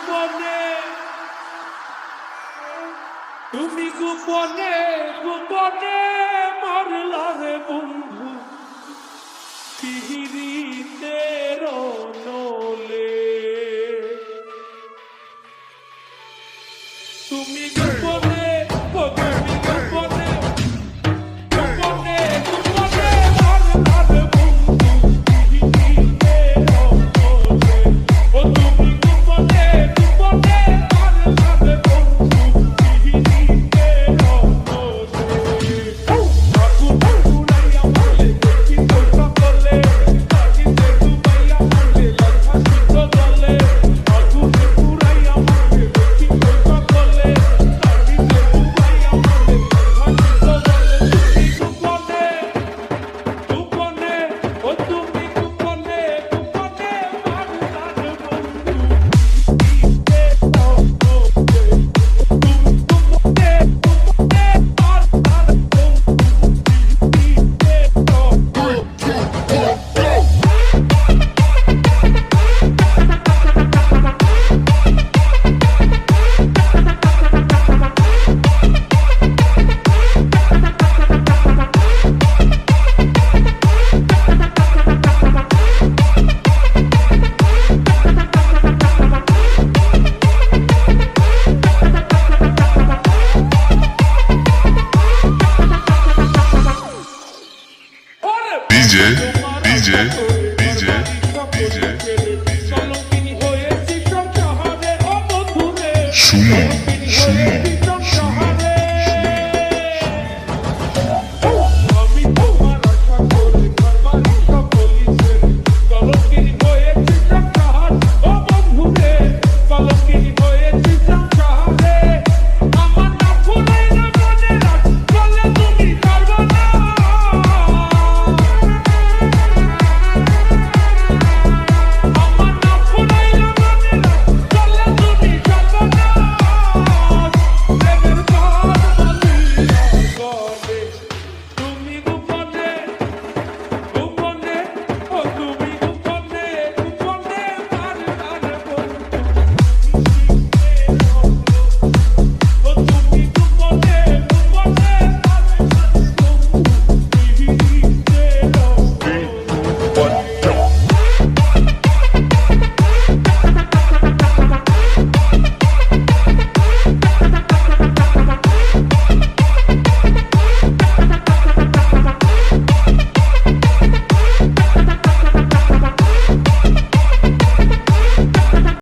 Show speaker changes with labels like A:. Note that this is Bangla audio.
A: গোপনে তুমি গোপনে গোপনে মারলা রে বন্ধু পিহিরিতের নলে তুমি গোপনে তুমি গোপনে গোপনে গোপনে মারলা রে বন্ধু পিহিরিতের নলে ও তুমি গোপনে গোপনে মারলা রে বন্ধু পিহিরিতের নলে আগুন পুরাইয়া মারলে দেখি তোর সকলে লাগিতে ডুবাইয়া মারলে লজ্জা শুদ্ধ জলে আগুন পুরাইয়া মারলে দেখি তোর সকলে লাগিতে ডুবাইয়া মারলে লজ্জা শুদ্ধ জলে তুমি গোপনে গোপনে ও তুমি গোপনে গোপনে মারলা রে বন্ধু পিহিরিতের নলে তুমি গোপনে গোপনে মারলা রে বন্ধু পিহিরিতের
B: DJ, DJ, DJ, DJ,
A: চলো তিনি হয়েছি সব শহরে ও বন্ধুরে
B: সুমন, সুমন।